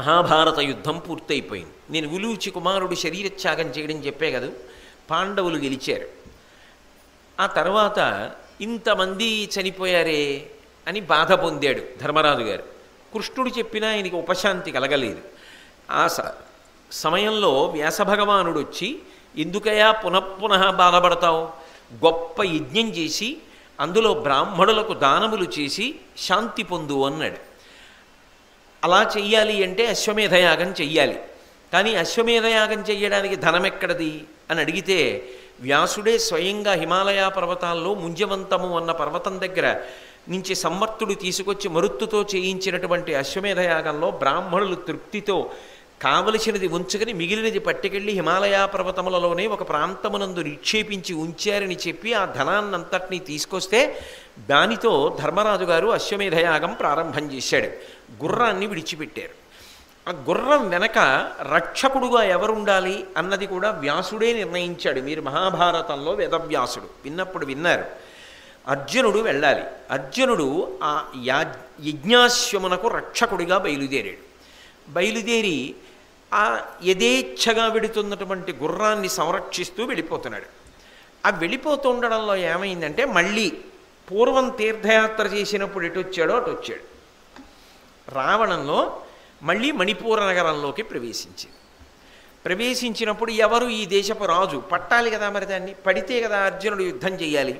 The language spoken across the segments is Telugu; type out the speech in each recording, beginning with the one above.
మహాభారత యుద్ధం పూర్తయిపోయింది. నేను ఉలూచి కుమారుడు శరీరత్యాగం చేయడం చెప్పే కదా, పాండవులు గెలిచారు. ఆ తర్వాత ఇంతమంది చనిపోయారే అని బాధ పొందాడు ధర్మరాజు గారు. కృష్ణుడు చెప్పినా ఆయనకి ఉపశాంతి కలగలేదు. ఆ సమయంలో వ్యాసభగవానుడు వచ్చి, ఎందుకయ్యా పునఃపునః బాధపడతావు, గొప్ప యజ్ఞం చేసి అందులో బ్రాహ్మణులకు దానములు చేసి శాంతి పొందు అన్నాడు. అలా చెయ్యాలి అంటే అశ్వమేధయాగం చెయ్యాలి. కానీ అశ్వమేధయాగం చెయ్యడానికి ధనం ఎక్కడది అని అడిగితే, వ్యాసుడే స్వయంగా హిమాలయ పర్వతాల్లో ముంజవంతము అన్న పర్వతం దగ్గర నుంచి సమ్మర్తుడు తీసుకొచ్చి మరుత్తుతో చేయించినటువంటి అశ్వమేధయాగంలో బ్రాహ్మణులు తృప్తితో కావలసినది ఉంచుకొని మిగిలినది పట్టుకెళ్ళి హిమాలయ పర్వతములలోనే ఒక ప్రాంతమునందు నిక్షేపించి ఉంచారని చెప్పి ఆ ధనాన్నంతటినీ తీసుకొస్తే దానితో ధర్మరాజు గారు అశ్వమేధయాగం ప్రారంభం చేశాడు. గుర్రాన్ని విడిచిపెట్టారు. ఆ గుర్రం వెనక రక్షకుడుగా ఎవరుండాలి అన్నది కూడా వ్యాసుడే నిర్ణయించాడు. మీరు మహాభారతంలో వేదవ్యాసుడు విన్నప్పుడు విన్నారు. అర్జునుడు వెళ్ళాలి. అర్జునుడు ఆ యజ్ఞాశ్వమునకు రక్షకుడిగా బయలుదేరాడు. బయలుదేరి ఆ యథేచ్ఛగా వెడుతున్నటువంటి గుర్రాన్ని సంరక్షిస్తూ వెళ్ళిపోతున్నాడు. ఆ వెళ్ళిపోతుండడంలో ఏమైందంటే, మళ్ళీ పూర్వం తీర్థయాత్ర చేసినప్పుడు ఎటు వచ్చాడో అటు వచ్చాడు. రావణంలో మళ్ళీ మణిపూర నగరంలోకి ప్రవేశించినప్పుడు ఎవరు ఈ దేశపు రాజు పట్టాలి కదా, మరి దాన్ని పడితే కదా అర్జునుడు యుద్ధం చేయాలి.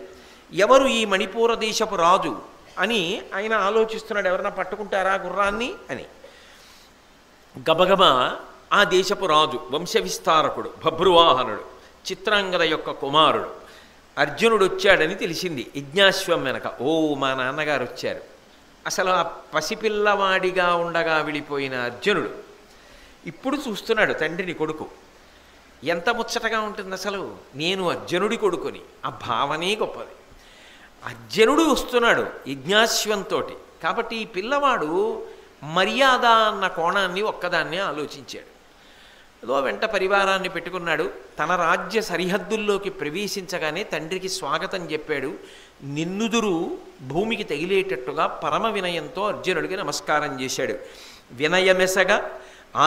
ఎవరు ఈ మణిపూర దేశపు రాజు అని ఆయన ఆలోచిస్తున్నాడు. ఎవరన్నా పట్టుకుంటారా గుర్రాన్ని అని. గబగబా ఆ దేశపు రాజు వంశవిస్తారకుడు భభ్రువాహనుడు చిత్రాంగద యొక్క కుమారుడు అర్జునుడు వచ్చాడని తెలిసింది. యజ్ఞాశ్వం వెనక ఓ మా నాన్నగారు వచ్చారు. అసలు ఆ పసిపిల్లవాడిగా ఉండగా వెళ్ళిపోయిన అర్జునుడు ఇప్పుడు చూస్తున్నాడు తండ్రిని, కొడుకు. ఎంత ముచ్చటగా ఉంటుంది అసలు, నేను అర్జునుడి కొడుకుని. ఆ భావనే గొప్పది. అర్జునుడు వస్తున్నాడు యజ్ఞాశ్వంతో. కాబట్టి ఈ పిల్లవాడు మర్యాద అన్న కోణాన్ని ఒక్కదాన్నే ఆలోచించాడు. ఏదో వెంట పరివారాన్ని పెట్టుకున్నాడు. తన రాజ్య సరిహద్దుల్లోకి ప్రవేశించగానే తండ్రికి స్వాగతం చెప్పాడు. నిన్నుదురు భూమికి తగిలేటట్టుగా పరమ వినయంతో అర్జునుడికి నమస్కారం చేశాడు. వినయమెసగా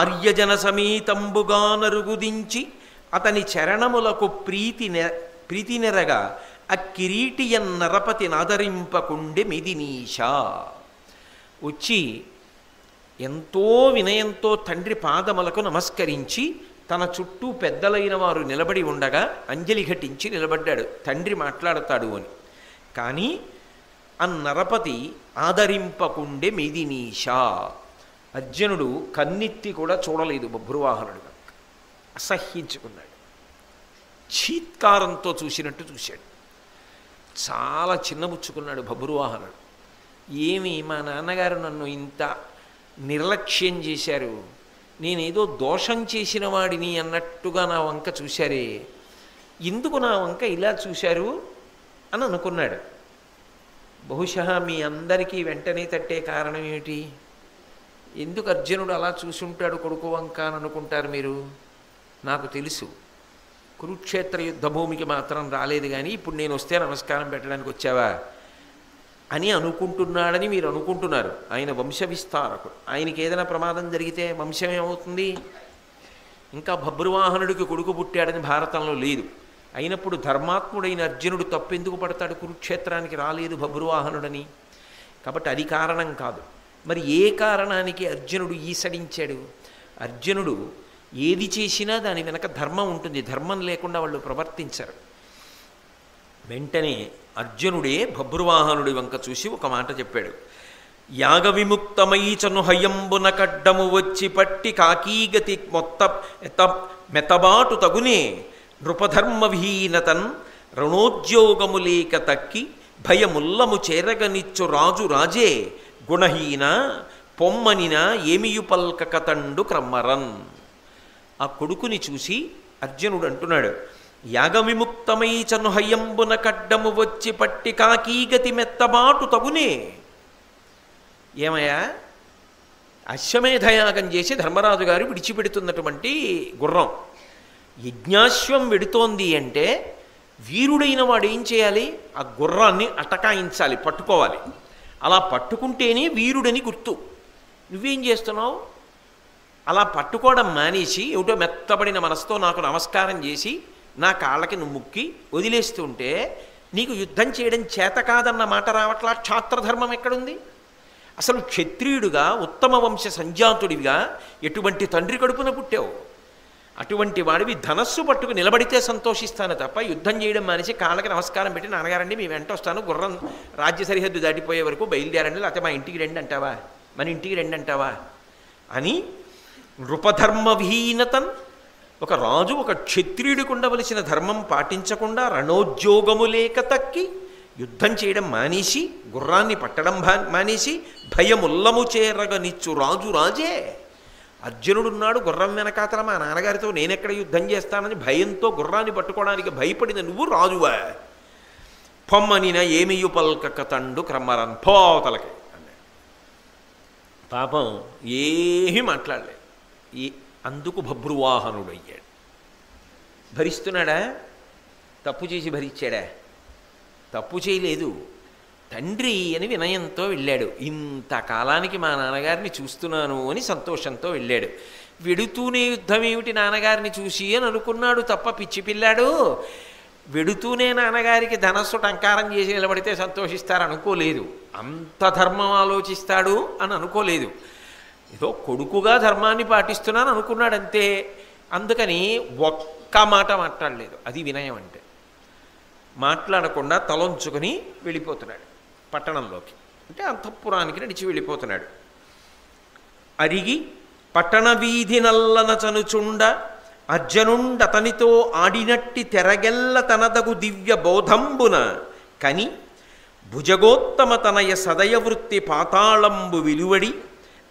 ఆర్యజన సమేతంబుగా నరుగుదించి అతని చరణములకు ప్రీతి నెరగా ఆ కిరీటియన్ నరపతి నాదరింపకుండె మిదినీషా. వచ్చి ఎంతో వినయంతో తండ్రి పాదములకు నమస్కరించి తన చుట్టూ పెద్దలైన వారు నిలబడి ఉండగా అంజలి ఘటించి నిలబడ్డాడు, తండ్రి మాట్లాడతాడు అని. కానీ ఆ నరపతి ఆదరింపకుండే మిదినీషా. అర్జునుడు కన్నెత్తి కూడా చూడలేదు బభ్రువాహనుడుగా, అసహ్యించుకున్నాడు. చీత్కారంతో చూసినట్టు చూశాడు. చాలా చిన్నబుచ్చుకున్నాడు బభ్రువాహనుడు. ఏమి మా నాన్నగారు నన్ను ఇంత నిర్లక్ష్యం చేశారు, నేనేదో దోషం చేసిన వాడిని అన్నట్టుగా నా వంక చూశారే, ఎందుకు నా వంక ఇలా చూశారు అని అనుకున్నాడు. బహుశా మీ అందరికీ వెంటనే తట్టే కారణం ఏమిటి? ఎందుకు అర్జునుడు అలా చూసుంటాడు కొడుకు వంక అని అనుకుంటారు మీరు? నాకు తెలుసు, కురుక్షేత్ర యుద్ధభూమికి మాత్రం రాలేదు కానీ ఇప్పుడు నేను వస్తే నమస్కారం పెట్టడానికి వచ్చావా అని అనుకుంటున్నాడని మీరు అనుకుంటున్నారు. ఆయన వంశవిస్తారకుడు. ఆయనకి ఏదైనా ప్రమాదం జరిగితే వంశం ఏమవుతుంది? ఇంకా భభ్రువాహనుడికి కొడుకు పుట్టాడని భారతంలో లేదు. అయినప్పుడు ధర్మాత్ముడైన అర్జునుడు తప్పెందుకు పడతాడు? కురుక్షేత్రానికి రాలేదు భభ్రువాహనుడని. కాబట్టి అది కారణం కాదు. మరి ఏ కారణానికి అర్జునుడు ఈసడించాడు? అర్జునుడు ఏది చేసినా దాని వెనక ధర్మం ఉంటుంది. ధర్మం లేకుండా వాళ్ళు ప్రవర్తించరు. వెంటనే అర్జునుడే భభ్రువాహనుడి వంక చూసి ఒక మాట చెప్పాడు. యాగ విముక్తమై చను హయంబున కడ్డము వచ్చి పట్టి కాకీగతి మెతబాటు తగునే నృపధర్మ విహీనతన్ రణోద్యోగము లేక తక్కి భయముల్లము చేరగనిచ్చు రాజు రాజే గుణహీన పొమ్మనిన ఏమియు పల్కక తండు క్రమ్మరన్. ఆ కొడుకుని చూసి అర్జునుడు అంటున్నాడు, యాగవిముక్తమై చను హయంబున కడ్డము వచ్చి పట్టి కాకీగతి మెత్తబాటు తగునే. ఏమయ్యా, అశ్వమేధయాగం చేసి ధర్మరాజు గారు విడిచిపెడుతున్నటువంటి గుర్రం యజ్ఞాశ్వం వెడుతోంది అంటే వీరుడైన వాడు ఏం చేయాలి? ఆ గుర్రాన్ని అటకాయించాలి, పట్టుకోవాలి. అలా పట్టుకుంటేనే వీరుడని గుర్తు. నువ్వేం చేస్తున్నావు? అలా పట్టుకోవడం మానేసి ఏమిటో మెత్తబడిన మనసుతో నాకు నమస్కారం చేసి నా కాళ్ళకి నువ్వు ముక్కి వదిలేస్తుంటే నీకు యుద్ధం చేయడం చేత కాదన్న మాట రావట్లా. క్షాత్రధర్మం ఎక్కడుంది? అసలు క్షత్రియుడుగా ఉత్తమ వంశ సంజాతుడివిగా ఎటువంటి తండ్రి కడుపున పుట్టావు? అటువంటి వాడివి ధనస్సు పట్టుకు నిలబడితే సంతోషిస్తాను తప్ప యుద్ధం చేయడం మానేసి కాళ్ళకి నమస్కారం పెట్టి నాన్నగారండి మీ వెంట వస్తాను, గుర్రం రాజ్య సరిహద్దు దాటిపోయే వరకు బయలుదేరండి, లేకపోతే మా ఇంటికి రండి అంటావా, మన ఇంటికి రండి అంటావా అని నృపధర్మ విహీనతన్. ఒక రాజు ఒక క్షత్రియుడికి ఉండవలసిన ధర్మం పాటించకుండా రణోద్యోగము లేక తక్కి యుద్ధం చేయడం మానేసి గుర్రాన్ని పట్టడం మానేసి భయముల్లము చేరగనిచ్చు రాజు రాజే. అర్జునుడున్నాడు గుర్రం వెనకాతల మా నాన్నగారితో నేనెక్కడ యుద్ధం చేస్తానని భయంతో గుర్రాన్ని పట్టుకోవడానికి భయపడిన నువ్వు రాజువా? పొమ్మనిన ఏమియు పల్కక తండు క్రమ్మరన్ పోతలకి అన్నాడు. పాపం ఏమీ మాట్లాడలేదు. అందుకు బభ్రువాహనుడు అయ్యాడు. భరిస్తున్నాడా? తప్పు చేసి భరించాడా? తప్పు చేయలేదు. తండ్రి అని వినయంతో వెళ్ళాడు. ఇంతకాలానికి మా నాన్నగారిని చూస్తున్నాను అని సంతోషంతో వెళ్ళాడు. వెడుతూనే యుద్ధం ఏమిటి నాన్నగారిని చూసి అని అనుకున్నాడు తప్ప పిచ్చి పిల్లాడు వెడుతూనే నాన్నగారికి ధనస్సు టంకారం చేసి నిలబడితే సంతోషిస్తారనుకోలేదు. అంత ధర్మం ఆలోచిస్తాడు అని అనుకోలేదు. ఏదో కొడుకుగా ధర్మాన్ని పాటిస్తున్నాను అనుకున్నాడు అంతే. అందుకని ఒక్క మాట మాట్లాడలేదు. అది వినయం అంటే. మాట్లాడకుండా తలొంచుకొని వెళ్ళిపోతున్నాడు పట్టణంలోకి, అంటే అంతఃపురానికి నడిచి వెళ్ళిపోతున్నాడు. అరిగి పట్టణ వీధి నల్లన చనుచుండ అర్జనుండతనితో ఆడినట్టి తెరగెల్ల తనదగు దివ్య బోధంబున కని భుజగోత్తమ తనయ సదయ వృత్తి పాతాళంబు విలువడి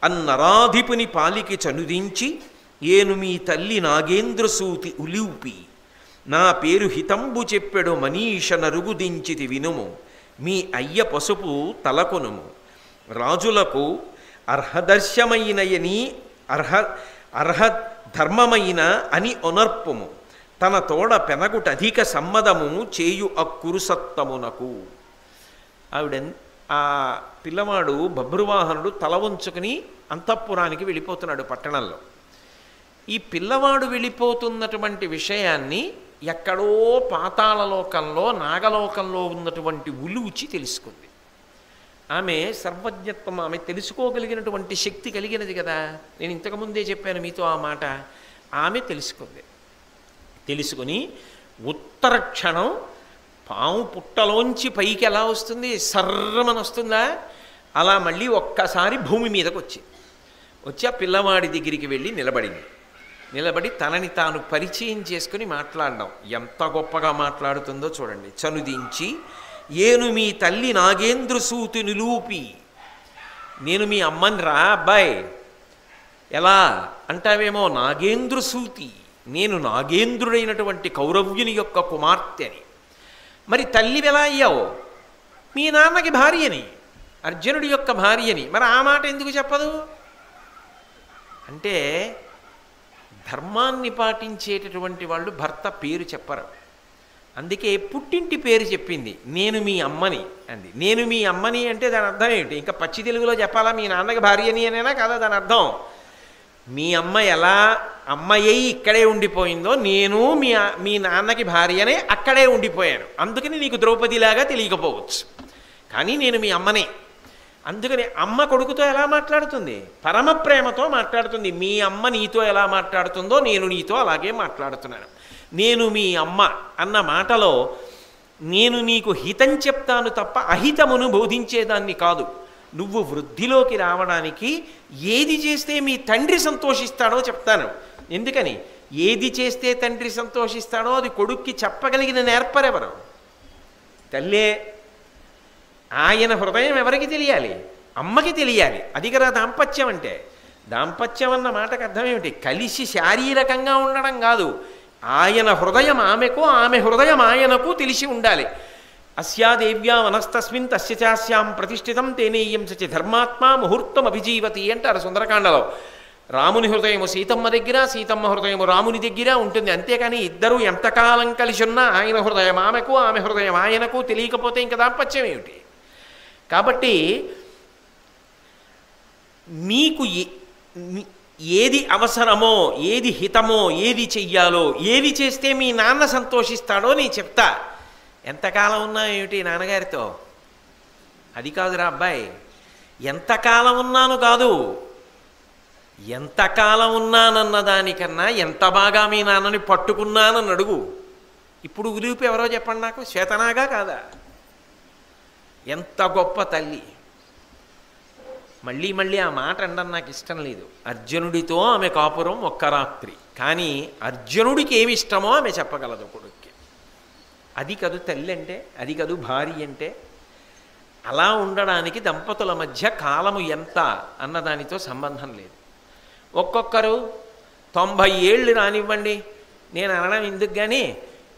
అన్నరాధిపుని పాలికి చనుదించి ఏను మీ తల్లి నాగేంద్రసూతి ఉలివుపి నా పేరు హితంబు చెప్పెడు మనీష నరుగుదించితి వినుము మీ అయ్య పసుపు తలకొనుము రాజులకు అర్హదర్శమైనయని అర్హ ధర్మమైన అని ఒనర్పుము తన తోడ పెనగుటధిక సమ్మదము చేయు అక్కురుసత్తమునకు. ఆ పిల్లవాడు బభ్రువాహనుడు తల వంచుకుని అంతఃపురానికి వెళ్ళిపోతున్నాడు పట్టణంలో. ఈ పిల్లవాడు వెళ్ళిపోతున్నటువంటి విషయాన్ని ఎక్కడో పాతాళలోకంలో నాగలోకంలో ఉన్నటువంటి ఉలూచి తెలుసుకుంది. ఆమె సర్వజ్ఞత్వం, ఆమె తెలుసుకోగలిగినటువంటి శక్తి కలిగినది కదా. నేను ఇంతకుముందే చెప్పాను మీతో ఆ మాట. ఆమె తెలుసుకుంది. తెలుసుకుని ఉత్తర క్షణం పాము పుట్టలోంచి పైకి ఎలా వస్తుంది, సర్రమని వస్తుందా, అలా మళ్ళీ ఒక్కసారి భూమి మీదకి వచ్చి ఆ పిల్లవాడి దగ్గరికి వెళ్ళి నిలబడి తనని తాను పరిచయం చేసుకుని మాట్లాడడం. ఎంత గొప్పగా మాట్లాడుతుందో చూడండి. చనుదించి ఏను మీ తల్లి నాగేంద్రసూతి నిలూపి, నేను మీ అమ్మని రా అబ్బాయి, ఎలా అంటావేమో, నాగేంద్రసూతి, నేను నాగేంద్రుడైనటువంటి కౌరవ్యుని యొక్క కుమార్తె అని. మరి తల్లి ఎలా అయ్యావు? మీ నాన్నకి భార్యని, అర్జునుడి యొక్క భార్యని. మరి ఆ మాట ఎందుకు చెప్పదు అంటే, ధర్మాన్ని పాటించేటటువంటి వాళ్ళు భర్త పేరు చెప్పరు. అందుకే పుట్టింటి పేరు చెప్పింది. నేను మీ అమ్మని అంది. నేను మీ అమ్మని అంటే దాని అర్థం ఏమిటి? ఇంకా పచ్చి తెలుగులో చెప్పాలా? మీ నాన్నకి భార్యని అనేనా కాదా దాని అర్థం? మీ అమ్మ ఎలా అమ్మయ్యి ఇక్కడే ఉండిపోయిందో నేను మీ నాన్నకి భార్యనే అక్కడే ఉండిపోయాను. అందుకని నీకు ద్రౌపదిలాగా తెలియకపోవచ్చు, కానీ నేను మీ అమ్మనే. అందుకని అమ్మ కొడుకుతో ఎలా మాట్లాడుతుంది? పరమ ప్రేమతో మాట్లాడుతుంది. మీ అమ్మ నీతో ఎలా మాట్లాడుతుందో నేను నీతో అలాగే మాట్లాడుతున్నాను. నేను మీ అమ్మ అన్న మాటలో నేను నీకు హితం చెప్తాను తప్ప అహితమును బోధించేదాన్ని కాదు. నువ్వు వృద్ధిలోకి రావడానికి ఏది చేస్తే మీ తండ్రి సంతోషిస్తాడో చెప్తాను. ఎందుకని? ఏది చేస్తే తండ్రి సంతోషిస్తాడో అది కొడుక్కి చెప్పగలిగిన నేర్పరెవరు? తల్లే. ఆయన హృదయం ఎవరికి తెలియాలి? అమ్మకి తెలియాలి. అది కదా దాంపత్యం అంటే. దాంపత్యం అన్న మాటకు అర్థం ఏమిటి? కలిసి శారీరకంగా ఉండడం కాదు. ఆయన హృదయం ఆమెకు, ఆమె హృదయం ఆయనకు తెలిసి ఉండాలి. అస్యాదేవ్యా మనస్తస్మిన్ తస్య చాస్యాం ప్రతిష్ఠితం తేనేయం సచి ధర్మాత్మా ముహూర్తం అభిజీవతి అంటారు సుందరకాండలో. రాముని హృదయము సీతమ్మ దగ్గర, సీతమ్మ హృదయము రాముని దగ్గర ఉంటుంది. అంతేకాని ఇద్దరూ ఎంతకాలం కలిసి ఉన్నా ఆయన హృదయం ఆమెకు, ఆమె హృదయం ఆయనకు తెలియకపోతే ఇంకా దాంపత్యం ఏమిటి? కాబట్టి నీకు ఏది అవసరమో, ఏది హితమో, ఏది చెయ్యాలో, ఏది చేస్తే మీ నాన్న సంతోషిస్తాడో నేను చెప్తా. ఎంతకాలం ఉన్నా ఏమిటి నాన్నగారితో? అది కాదురా అబ్బాయి, ఎంతకాలం ఉన్నాను కాదు, ఎంతకాలం ఉన్నానన్న దానికన్నా ఎంత బాగా మీ నాన్నని పట్టుకున్నానని అడుగు. ఇప్పుడు ఉలిపి ఎవరో చెప్పండి నాకు, శ్వేతనాగా కాదా? ఎంత గొప్ప తల్లి. మళ్ళీ మళ్ళీ ఆ మాట అనడం నాకు ఇష్టం లేదు. అర్జునుడితో ఆమె కాపురం ఒక్క రాత్రి, కానీ అర్జునుడికి ఏమి ఇష్టమో ఆమె చెప్పగలదు కొడుక్కి. అది కదు తల్లి అంటే, అది కదు భార్య అంటే. అలా ఉండడానికి దంపతుల మధ్య కాలము ఎంత అన్నదానితో సంబంధం లేదు. ఒక్కొక్కరు 90 ఏళ్ళు రానివ్వండి, నేను అనడం ఎందుకు, కానీ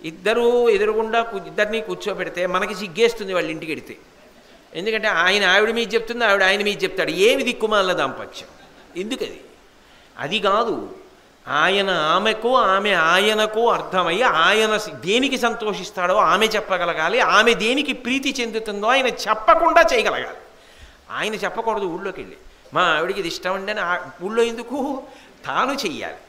ఇద్దరూ ఎదురుగుండా ఇద్దరినీ కూర్చోబెడితే మనకి సిగ్గేస్తుంది వాళ్ళ ఇంటికి వెడితే. ఎందుకంటే ఆయన ఆవిడ మీద చెప్తుంది, ఆవిడ ఆయన మీద చెప్తాడు. ఏమి దిక్కుమాల దాంపత్యం ఎందుకది? అది కాదు, ఆయన ఆమెకు, ఆమె ఆయనకు అర్థమై ఆయన దేనికి సంతోషిస్తాడో ఆమె చెప్పగలగాలి, ఆమె దేనికి ప్రీతి చెందుతుందో ఆయన చెప్పకుండా చేయగలగాలి. ఆయన చెప్పకూడదు ఊళ్ళోకి వెళ్ళి, మా ఆవిడికి ఇది ఇష్టం అండి అని ఊళ్ళో ఎందుకు, తాను చెయ్యాలి.